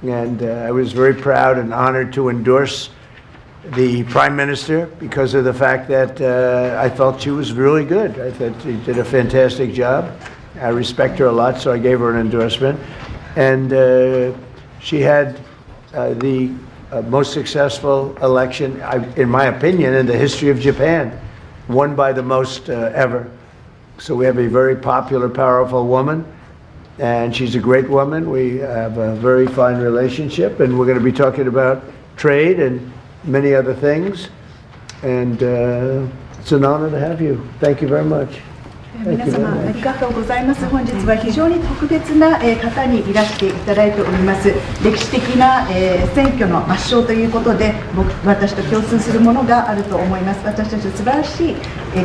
and I was very proud and honored to endorse the Prime Minister because of the fact that I felt she was really good. I thought she did a fantastic job. I respect her a lot, so I gave her an endorsement. And she had the most successful election, in my opinion, in the history of Japan, won by the most ever. So we have a very popular, powerful woman, and she's a great woman. We have a very fine relationship, and we're going to be talking about trade and many other things. And it's an honor to have you. Thank you very much. 皆様ありがとうございます。本日は非常に特別な方にいらしていただいております。歴史的な選挙の圧勝ということで、私と共通するものがあると思います。私たち素晴らしい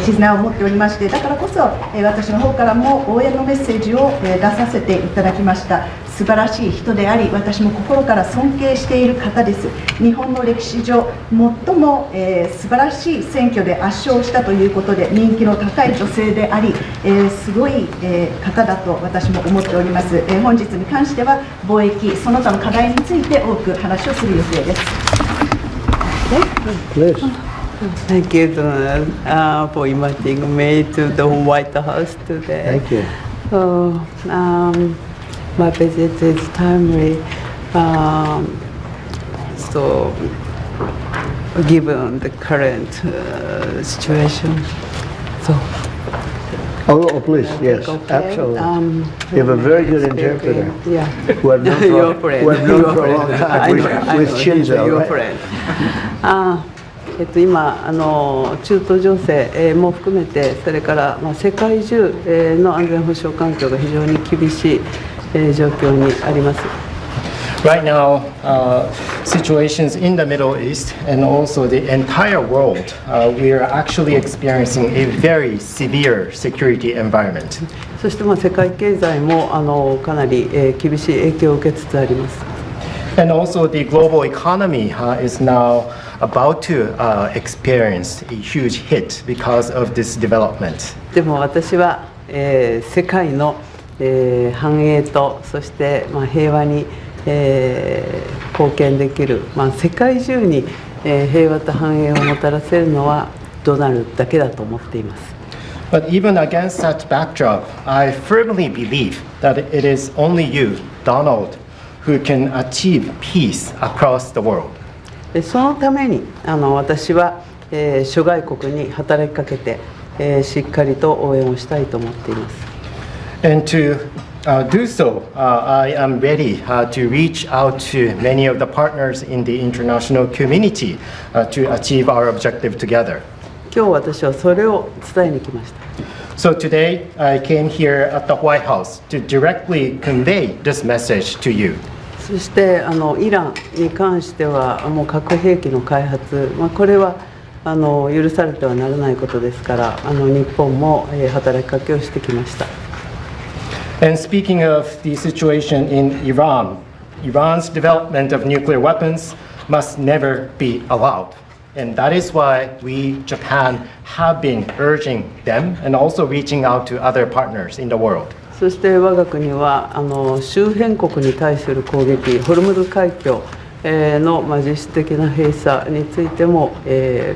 絆を持っておりまして、だからこそ私の方からも応援のメッセージを出させていただきました。素晴らしい人であり、私も心から尊敬している方です。日本の歴史上最も素晴らしい選挙で圧勝したということで、人気の高い女性であり、すごい方だと私も思っております。本日に関しては貿易その他の課題について多く話をする予定です。Thank you, Donald, for inviting me to the White House today. Thank you. My visit is timely, so given the current situation. So. Oh, please, yes, okay. absolutely. You have a very good interpreter. Yeah. Who I've known Your friend. for a long time with Shinzo. Your friend. 今中東情勢も含めて、それから世界中の安全保障環境が非常に厳しい状況にあります。Right now, situations in the Middle East and also the entire world, we are actually experiencing a very severe security environment. そして世界経済もかなり厳しい影響を受けつつあります。And also the global economy is now about to experience a huge hit because of this development. でも私は世界の繁栄とそして平和に貢献できる、世界中に平和と繁栄をもたらせるのはドナルドだけだと思っています。But even against that backdrop, I firmly believe that it is only you, Donald, who can achieve peace across the world. そのために私は諸外国に働きかけてしっかりと応援をしたいと思っています。And to do so, I am ready to reach out to many of the partners in the international community to achieve our objective together. 今日私はそれを伝えに来ました。So today I came here at the White House to directly convey this message to you. そしてイランに関してはもう核兵器の開発、これは許されてはならないことですから、日本も働きかけをしてきました。And speaking of the situation in Iran, Iran's development of nuclear weapons must never be allowed. And that is why we, Japan, have been urging them and also reaching out to other partners in the world. そして我が国は周辺国に対する攻撃、ホルムズ海峡の実質的な閉鎖についても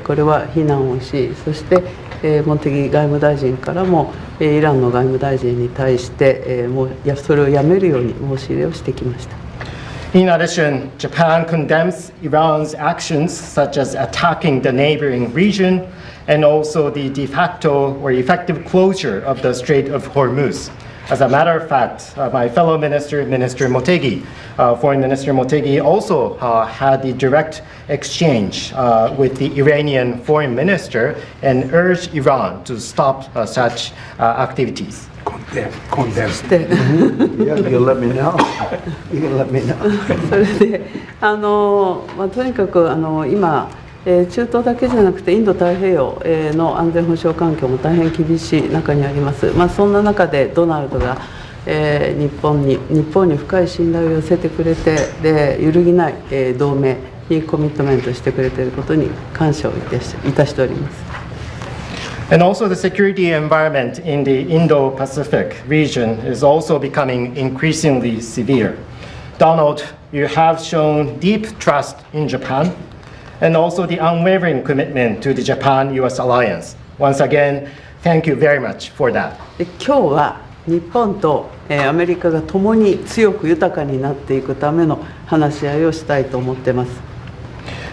これは非難をし、そして茂木外務大臣からもイランの外務大臣に対してそれをやめるように申し入れをしてきました。In addition, Japan condemns Iran's actions such as attacking the neighboring region and also the de facto or effective closure of the Strait of Hormuz. As a matter of fact, my fellow minister, Minister Motegi, Foreign Minister Motegi, also had the direct exchange with the Iranian foreign minister and urged Iran to stop such activities. Condemn. Yeah, you can let me know. You can let me know. それでとにかく今中東だけじゃなくてインド太平洋の安全保障環境も大変厳しい中にあります。そんな中でドナルドが日本に深い信頼を寄せてくれて、で揺るぎない同盟にコミットメントしてくれていることに感謝をいたしております。And also the security environment in the Indo-Pacific region is also becoming increasingly severe. Donald, you have shown deep trust in Japan and also the unwavering commitment to the Japan-US alliance. Once again, thank you very much for that. で今日は日本とアメリカが共に強く豊かになっていくための話し合いをしたいと思っています。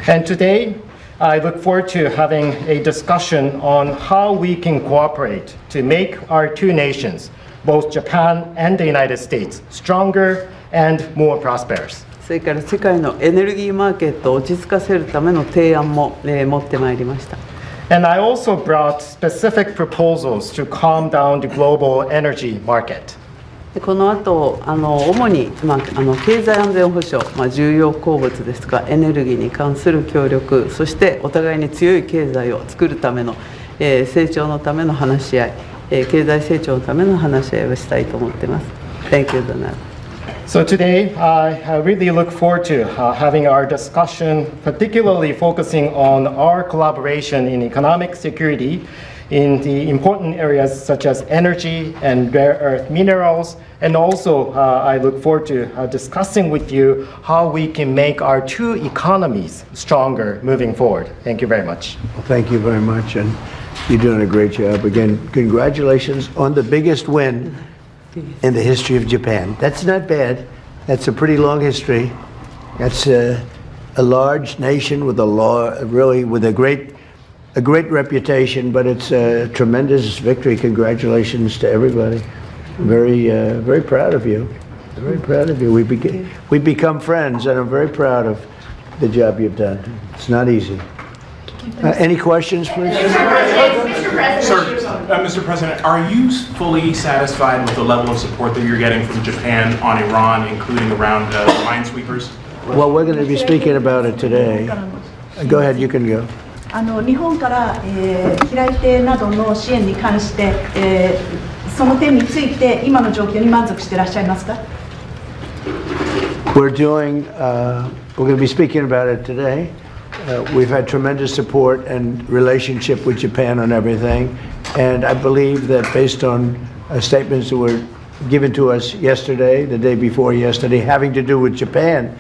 And today, I look forward to having a discussion on how we can cooperate to make our two nations, both Japan and the United States, stronger and more prosperous. それから世界のエネルギーマーケットを落ち着かせるための提案も持ってまいりました。And I also brought specific proposals to calm down the global energy market. でこの後主に、経済安全保障、重要鉱物ですとかエネルギーに関する協力、そしてお互いに強い経済を作るための、成長のための話し合い、経済成長のための話し合いをしたいと思っています。Thank you, Donald. So today, I really look forward to having our discussion, particularly focusing on our collaboration in economic security in the important areas such as energy and rare earth minerals. And also, I look forward to discussing with you how we can make our two economies stronger moving forward. Thank you very much. Well, thank you very much, and you're doing a great job. Again, congratulations on the biggest win in the history of Japan. That's not bad. That's a pretty long history. That's a large nation with a great reputation, but it's a tremendous victory. Congratulations to everybody. Very proud of you. Very proud of you. We've become friends, and I'm very proud of the job you've done. It's not easy. Any questions, please? Mr. President, are you fully satisfied with the level of support that you're getting from Japan on Iran, including around minesweepers? Well, we're going to be speaking about it today. Go ahead, you can go. 日本から、平井艇などの支援に関して、その点について今の状況に満足していらっしゃいますか？ We're going to be speaking about it today. We've had tremendous support and relationship with Japan on everything, and I believe that based on statements that were given to us yesterday, the day before yesterday, having to do with Japan,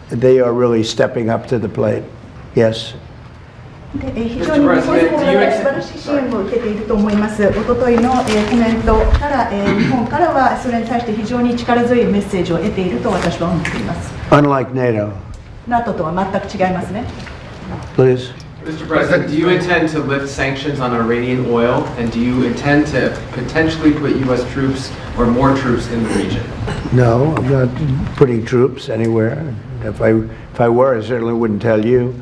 they are really stepping up to the plate. Yes. 非常に日本から素晴らしい支援を受けていると思います。おとといの、コメントから、日本からはそれに対して非常に力強いメッセージを得ていると私は思っています。Unlike NATO. NATO とは全く違いますね。Please. Mr. President, do you intend to lift sanctions on Iranian oil, and do you intend to potentially put U.S. troops or more troops in the region? No, I'm not putting troops anywhere. If I were, I certainly wouldn't tell you.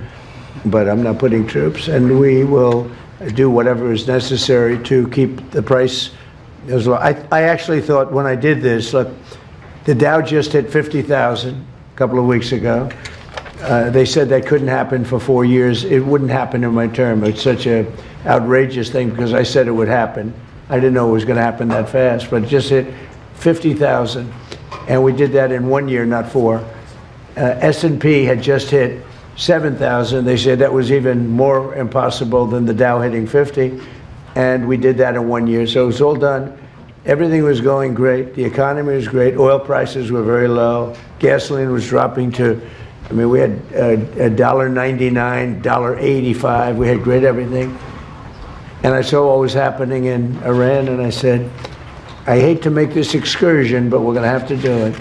But I'm not putting troops, and we will do whatever is necessary to keep the price as low. I actually thought when I did this, look, the Dow just hit 50,000 a couple of weeks ago. They said that couldn't happen for 4 years. It wouldn't happen in my term. It's such an outrageous thing because I said it would happen. I didn't know it was going to happen that fast, but it just hit 50,000, and we did that in 1 year, not 4. S&P had just hit 7,000. They said that was even more impossible than the Dow hitting 50, and we did that in 1 year. So it was all done. Everything was going great. The economy was great. Oil prices were very low. Gasoline was dropping to, we had $1.99, $1.85. We had great everything. And I saw what was happening in Iran, and I said, I hate to make this excursion, but we're going to have to do it.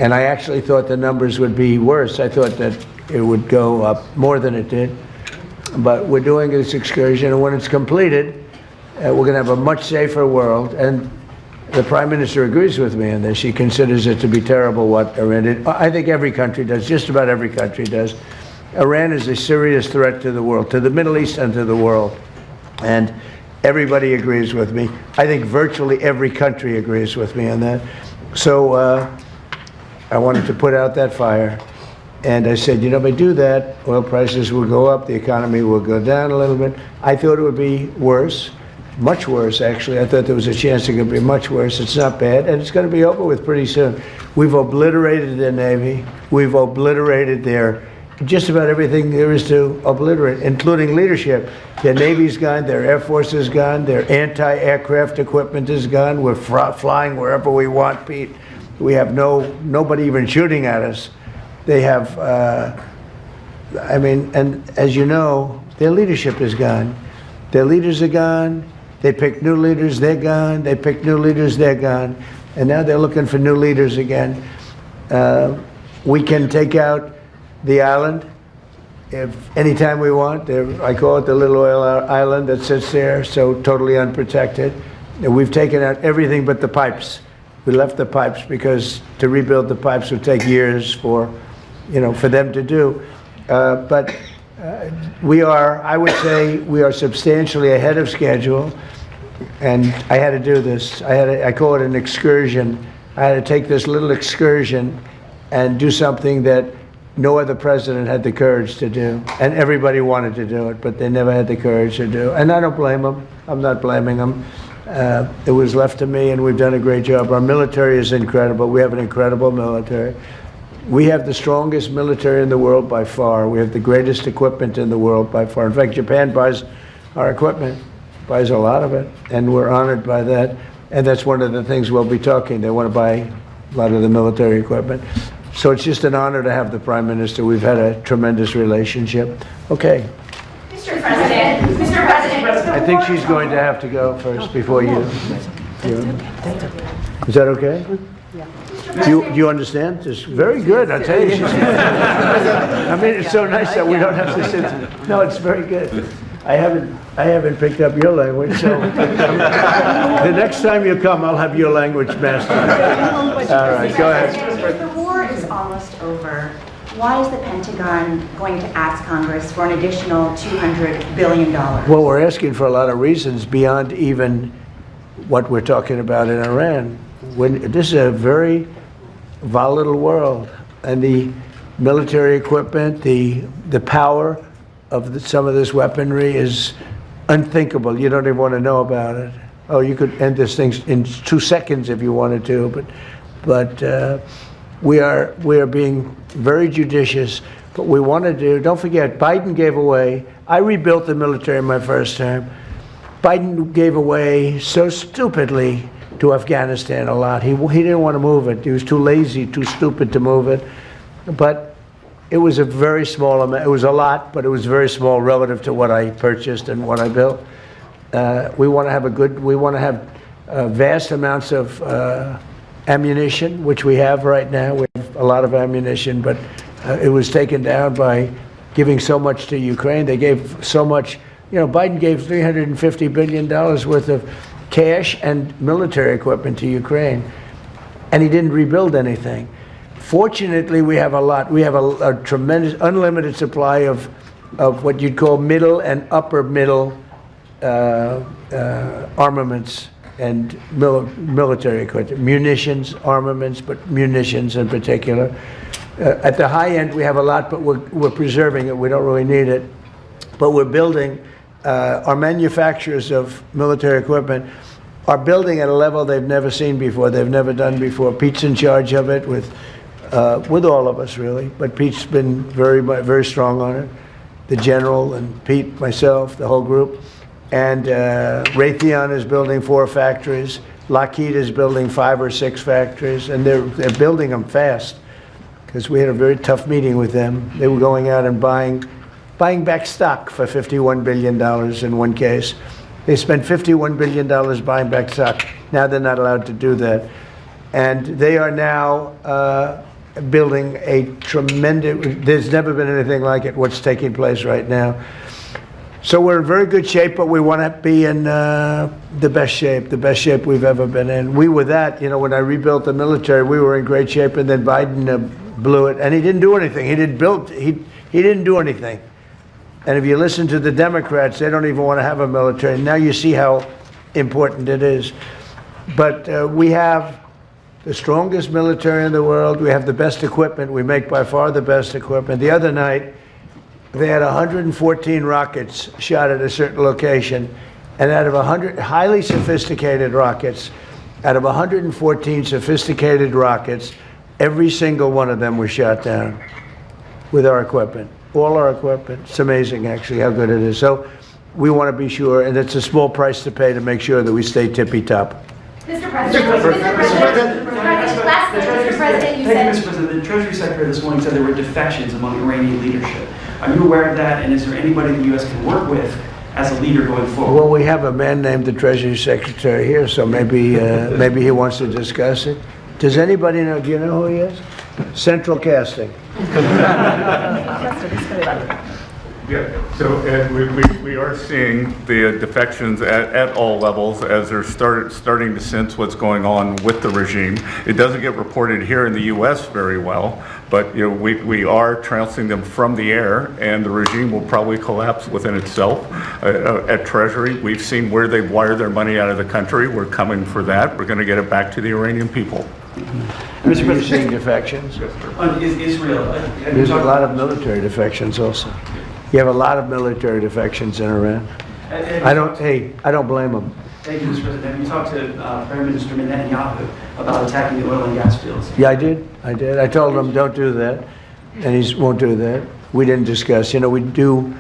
And I actually thought the numbers would be worse. I thought that it would go up more than it did. But we're doing this excursion, and when it's completed, we're going to have a much safer world. And the Prime Minister agrees with me on this. She considers it to be terrible what Iran did. I think every country does, just about every country does. Iran is a serious threat to the world, to the Middle East and to the world. And everybody agrees with me. I think virtually every country agrees with me on that. So I wanted to put out that fire. And I said, if I do that, oil prices will go up, the economy will go down a little bit. I thought it would be worse, much worse, actually. I thought there was a chance it could be much worse. It's not bad, and it's going to be over with pretty soon. We've obliterated their Navy. We've obliterated just about everything there is to obliterate, including leadership. Their Navy's gone, their Air Force is gone, their anti-aircraft equipment is gone. We're flying wherever we want, Pete. We have nobody even shooting at us. They have, I mean, and as you know, their leadership is gone. Their leaders are gone. They pick new leaders, they're gone. They pick new leaders, they're gone. And now they're looking for new leaders again. We can take out the island if anytime we want. I call it the little oil island that sits there, so totally unprotected. And we've taken out everything but the pipes. We left the pipes because to rebuild the pipes would take years for them to do. But we are, I would say, we are substantially ahead of schedule. And I had to do this. I call it an excursion. I had to take this little excursion and do something that no other president had the courage to do. And everybody wanted to do it, but they never had the courage to do it. And I don't blame them. I'm not blaming them. It was left to me, and we've done a great job. Our military is incredible. We have an incredible military. We have the strongest military in the world by far. We have the greatest equipment in the world by far. In fact, Japan buys our equipment, buys a lot of it, and we're honored by that. And that's one of the things we'll be talking. They want to buy a lot of the military equipment. So it's just an honor to have the Prime Minister. We've had a tremendous relationship. Okay. Mr. President, I think she's going to have to go first before you. Is that okay? Do you understand? It's very good. I tell you, she's I mean, it's so nice that we don't have to sit. No, it's very good. I haven't picked up your language, so the next time you come, I'll have your language mastered. All right, go ahead. If the war is almost over, why is the Pentagon going to ask Congress for an additional $200 billion? Well, we're asking for a lot of reasons beyond even what we're talking about in Iran. This is a very volatile world, and the military equipment, the power of some of this weaponry is unthinkable. You don't even want to know about it. Oh, you could end this thing in 2 seconds if you wanted to, but we are being very judicious. But we want to do. Don't forget, Biden gave away. I rebuilt the military in my first term. Biden gave away so stupidly to Afghanistan a lot. He didn't want to move it. He was too lazy, too stupid to move it. But it was a very small amount. It was a lot, but it was very small relative to what I purchased and what I built. We want to have vast amounts of ammunition, which we have right now. We have a lot of ammunition, but it was taken down by giving so much to Ukraine. They gave so much. Biden gave $350 billion worth of cash and military equipment to Ukraine, and he didn't rebuild anything. Fortunately, we have a lot. We have a tremendous, unlimited supply of what you'd call middle and upper middle armaments and military equipment, munitions, armaments, but munitions in particular. At the high end, we have a lot, but we're preserving it. We don't really need it, but we're building. Our manufacturers of military equipment are building at a level they've never seen before. They've never done before. Pete's in charge of it with all of us, really. But Pete's been very, very strong on it. The general and Pete, myself, the whole group. And Raytheon is building 4 factories. Lockheed is building 5 or 6 factories, and they're building them fast because we had a very tough meeting with them. They were going out and buying back stock for $51 billion in one case. They spent $51 billion buying back stock. Now they're not allowed to do that. And they are now building a tremendous, there's never been anything like it, what's taking place right now. So we're in very good shape, but we want to be in the best shape we've ever been in. We were that, when I rebuilt the military, we were in great shape, and then Biden blew it, and he didn't do anything. He didn't do anything. And if you listen to the Democrats, they don't even want to have a military. Now you see how important it is. But we have the strongest military in the world. We have the best equipment. We make by far the best equipment. The other night, they had 114 rockets shot at a certain location. And out of 100 highly sophisticated rockets, out of 114 sophisticated rockets, every single one of them was shot down with our equipment. All our equipment. It's amazing, actually, how good it is. So we want to be sure, and it's a small price to pay to make sure that we stay tippy-top. Mr. President, you said... Treasury Secretary this morning said there were defections among Iranian leadership. Are you aware of that, and is there anybody the U.S. can work with as a leader going forward? Well, we have a man named the Treasury Secretary here, so maybe maybe he wants to discuss it. Does anybody know? Do you know who he is? Central Casting. Yeah, so Ed, we are seeing the defections at all levels as they're starting to sense what's going on with the regime. It doesn't get reported here in the U.S. very well, but we are trouncing them from the air, and the regime will probably collapse within itself. At Treasury, we've seen where they've wired their money out of the country. We're coming for that. We're going to get it back to the Iranian people. Mr. President, seeing defections? On Israel, There's a lot of military defections also. You have a lot of military defections in Iran. I don't blame them. Thank you, Mr. President. Have you talked to Prime Minister Netanyahu about attacking the oil and gas fields? Yeah, I did. I told him don't do that, and he won't do that. We didn't discuss. We do.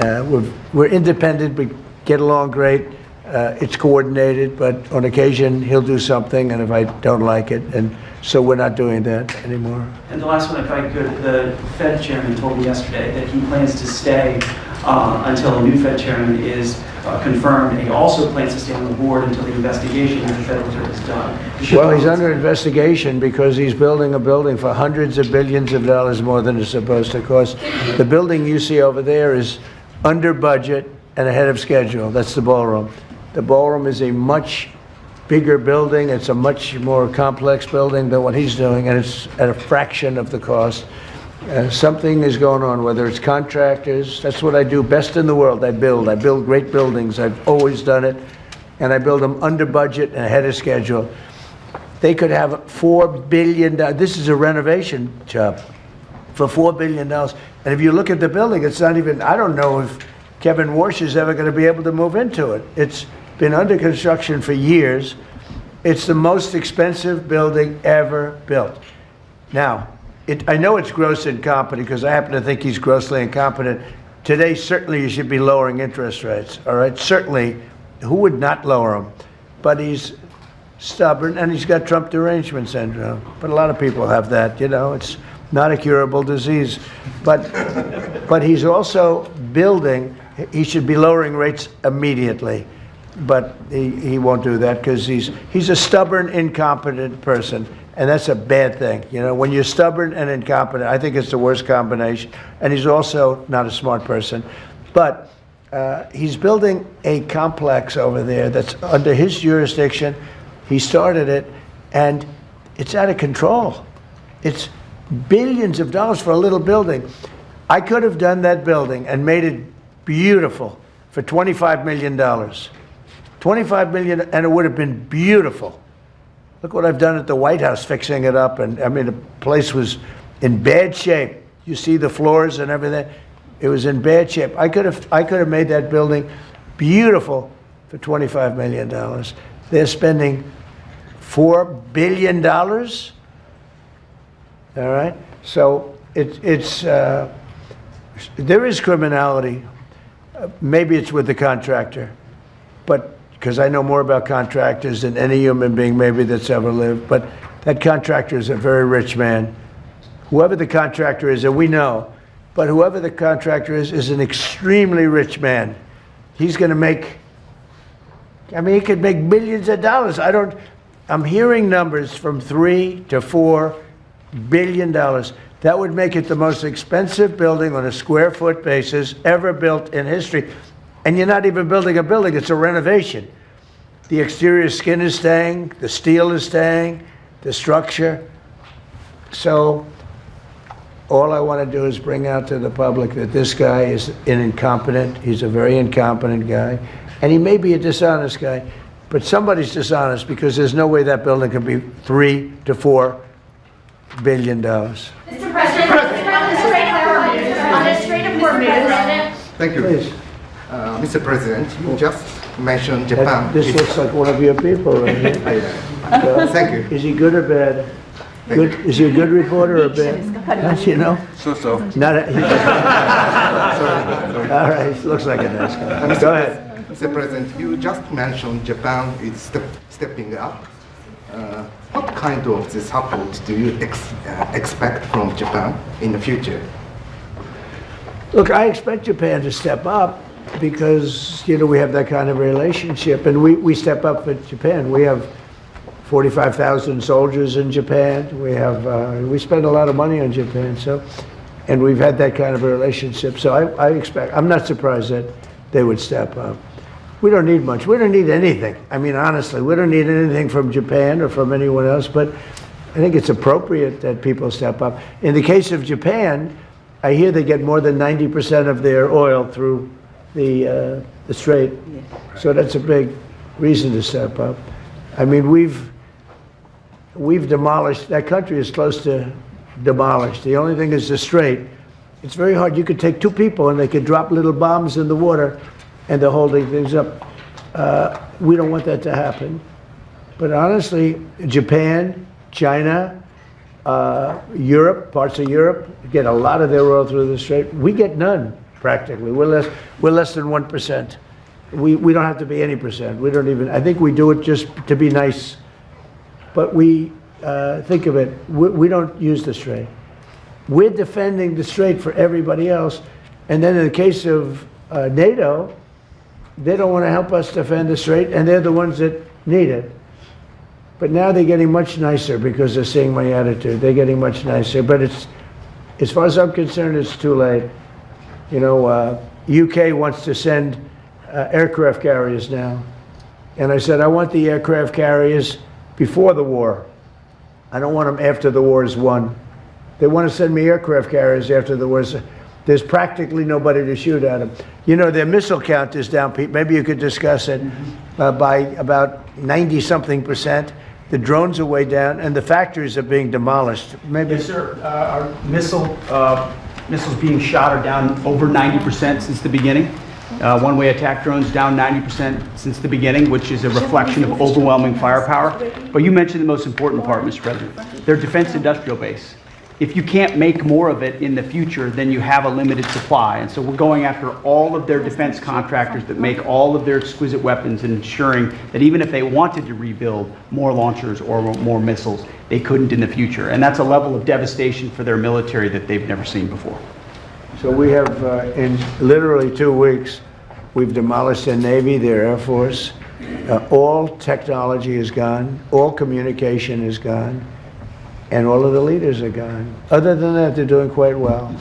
We're independent. We get along great. It's coordinated, but on occasion he'll do something, and if I don't like it, and so we're not doing that anymore. And the last one, if I could, the Fed chairman told me yesterday that he plans to stay until a new Fed chairman is confirmed, and he also plans to stay on the board until the investigation of the Federal Reserve is done. Well, he's under investigation because he's building a building for hundreds of billions of dollars more than it's supposed to cost. The building you see over there is under budget and ahead of schedule. That's the ballroom. The ballroom is a much bigger building. It's a much more complex building than what he's doing, and it's at a fraction of the cost. Something is going on, whether it's contractors. That's what I do best in the world. I build great buildings. I've always done it, and I build them under budget and ahead of schedule. They could have $4 billion. This is a renovation job for $4 billion. And if you look at the building, it's not even, I don't know if Kevin Warsh is ever going to be able to move into it. It's been under construction for years. It's the most expensive building ever built. Now, I know it's gross incompetent because I happen to think he's grossly incompetent. Today, certainly you should be lowering interest rates, all right? Certainly, who would not lower them? But he's stubborn, and he's got Trump derangement syndrome. But a lot of people have that, it's not a curable disease. But he's also building, he should be lowering rates immediately. But he won't do that because he's a stubborn, incompetent person, and that's a bad thing. When you're stubborn and incompetent, I think it's the worst combination. And he's also not a smart person. But he's building a complex over there that's under his jurisdiction. He started it, and it's out of control. It's billions of dollars for a little building. I could have done that building and made it beautiful for $25 million. $25 million, and it would have been beautiful. Look what I've done at the White House, fixing it up, and I mean, the place was in bad shape. You see the floors and everything. It was in bad shape. I could have made that building beautiful for $25 million. They're spending $4 billion. All right, so there is criminality. Maybe it's with the contractor, but because I know more about contractors than any human being maybe that's ever lived, but that contractor is a very rich man. Whoever the contractor is, and we know, but whoever the contractor is an extremely rich man. He's going to make, he could make millions of dollars. I'm hearing numbers from $3 to $4 billion. That would make it the most expensive building on a square foot basis ever built in history. And you're not even building a building, it's a renovation. The exterior skin is staying, the steel is staying, the structure. So all I want to do is bring out to the public that this guy is incompetent. He's a very incompetent guy. And he may be a dishonest guy, but somebody's dishonest because there's no way that building can be $3 to $4 billion. Mr. President, on the Strait of Hormuz. Thank you. Please. Mr. President, you just mentioned Japan. This looks like one of your people right here. Thank you. Is he good or bad? Good. Is he a good reporter or bad? So. Not all right, looks like a nice guy. Go ahead. Mr. President, you just mentioned Japan is stepping up. What kind of the support do you expect from Japan in the future? Look, I expect Japan to step up because, we have that kind of relationship, and we step up for Japan. We have 45,000 soldiers in Japan. We spend a lot of money on Japan, and we've had that kind of a relationship. So I'm not surprised that they would step up. We don't need much. We don't need anything. I mean, honestly, we don't need anything from Japan or from anyone else, but I think it's appropriate that people step up. In the case of Japan, I hear they get more than 90% of their oil through the strait. So that's a big reason to step up. I mean, we've demolished, that country is close to demolished. The only thing is the strait. It's very hard. You could take two people and they could drop little bombs in the water and they're holding things up. We don't want that to happen. But honestly, Japan, China, Europe, parts of Europe, get a lot of their oil through the strait. We get none, practically. We're less than 1%. We don't have to be any percent. We don't even, I think we do it just to be nice. But we think of it, we don't use the strait. We're defending the strait for everybody else. And then in the case of NATO, they don't want to help us defend the strait, and they're the ones that need it. But now they're getting much nicer because they're seeing my attitude. They're getting much nicer. But it's, as far as I'm concerned, it's too late. UK wants to send aircraft carriers now. And I said, I want the aircraft carriers before the war. I don't want them after the war is won. They want to send me aircraft carriers after the war is. There's practically nobody to shoot at them. Their missile count is down, Pete. Maybe you could discuss it by about 90-something%. The drones are way down, and the factories are being demolished. Maybe. Yes, sir. Our missiles being shot are down over 90% since the beginning. One-way attack drones down 90% since the beginning, which is a reflection of overwhelming firepower. But you mentioned the most important part, Mr. President. Their defense industrial base. If you can't make more of it in the future, then you have a limited supply. And so we're going after all of their defense contractors that make all of their exquisite weapons and ensuring that even if they wanted to rebuild more launchers or more missiles, they couldn't in the future. And that's a level of devastation for their military that they've never seen before. So we have, in literally 2 weeks, we've demolished their Navy, their Air Force. All technology is gone. All communication is gone. And all of the leaders are gone. Other than that, they're doing quite well.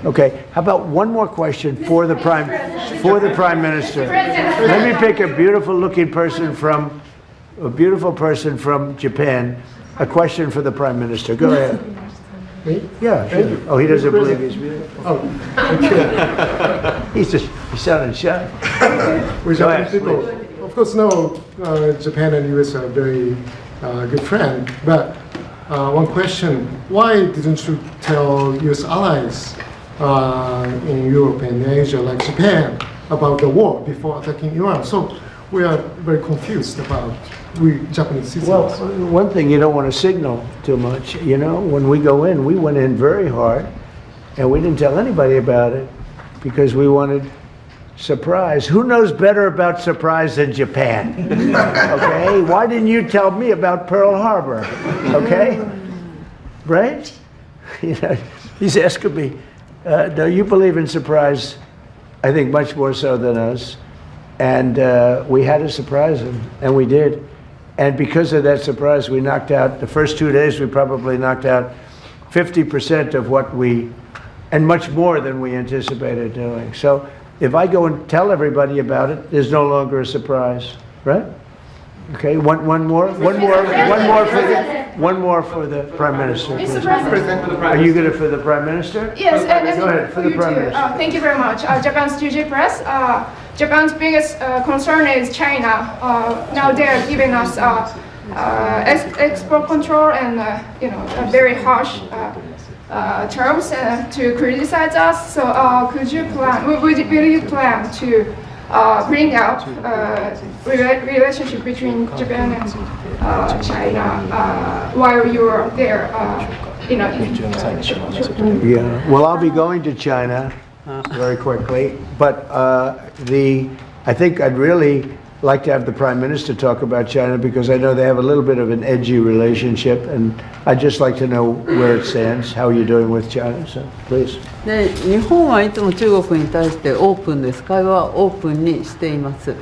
Okay, how about one more question for the Prime Minister? Let me pick a beautiful person from Japan. A question for the Prime Minister. Go ahead. Me? Yeah, sure. Oh, he doesn't believe he's beautiful. Oh, okay. He's sounding shy. We're Japanese people. Of course, Japan and US are very good friends, but one question, why didn't you tell US allies in Europe and Asia, like Japan, about the war before attacking Iran? So we are very confused about we Japanese citizens. Well, one thing, you don't want to signal too much. When we go in, we went in very hard, and we didn't tell anybody about it because we wanted surprise. Who knows better about surprise than Japan? Okay? Why didn't you tell me about Pearl Harbor? Okay? Right? He's asking me, no, you believe in surprise, I think much more so than us. And we had to surprise him, and we did. And because of that surprise, we knocked out, the first 2 days, we probably knocked out 50% of what and much more than we anticipated doing. So if I go and tell everybody about it, there's no longer a surprise, right? Okay, one more for the Prime Minister. Mr. President. Are you good for the Prime Minister? Yes, go ahead for the Prime Minister. Thank you very much. Japan's TJ Press. Japan's biggest concern is China. Now they are giving us export control and very harsh terms to criticize us. So will you plan to bring up relationship between Japan and China while you're there? Yeah. Well, I'll be going to China very quickly, but I think I'd really like to have the Prime Minister talk about China because I know they have a little bit of an edgy relationship, and I'd just like to know where it stands, how you're doing with China. So, please. で日本はいつも中国に対してオープンです。会話はオープンにしています。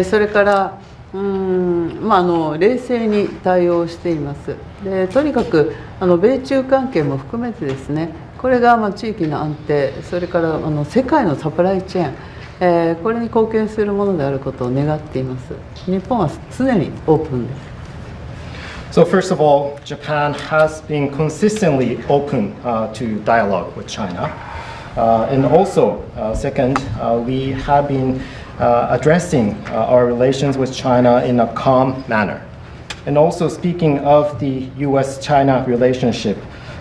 それから冷静に対応しています。でとにかく米中関係も含めてですね、これが地域の安定、それから世界のサプライチェーン、これに貢献するものであることを願っています。日本は常にオープンです。So first of all, Japan has been consistently open to dialogue with China. And also, second, we have been addressing our relations with China in a calm manner. And also speaking of the US-China relationship,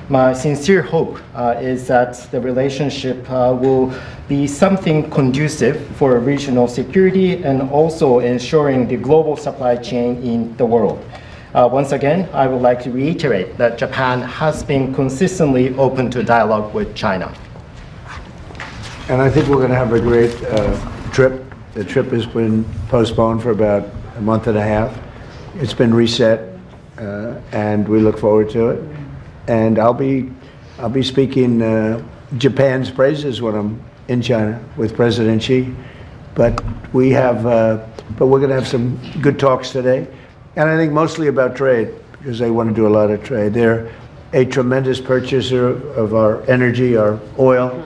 my sincere hope is that the relationship will be something conducive for regional security and also ensuring the global supply chain in the world. Once again, I would like to reiterate that Japan has been consistently open to dialogue with China. And I think we're going to have a great trip. The trip has been postponed for about a month and a half. It's been reset, and we look forward to it. And I'll be speaking Japan's praises when I'm in China with President Xi. But we're going to have some good talks today. And I think mostly about trade, because they want to do a lot of trade. They're a tremendous purchaser of our energy, our oil,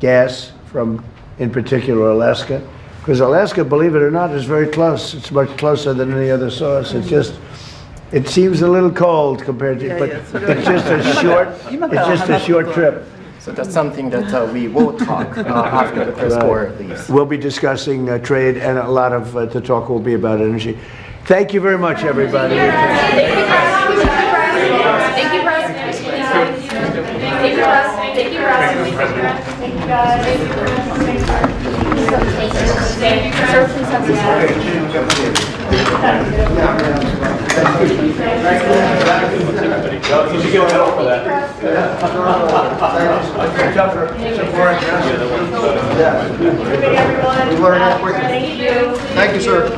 gas from, in particular, Alaska. Because Alaska, believe it or not, is very close. It's much closer than any other source. It seems a little cold compared to, but it's just a short trip. So that's something that we will talk after the press corps leaves. We'll be discussing trade, and a lot of the talk will be about energy. Thank you very much, everybody. Thank you, Press. Thank you, Press. Thank you, Press. Thank you, Press. Thank you, guys. Thank you, Sir, please have this Did you get a medal for that? Everybody, everyone. Thank you. Thank you, sir.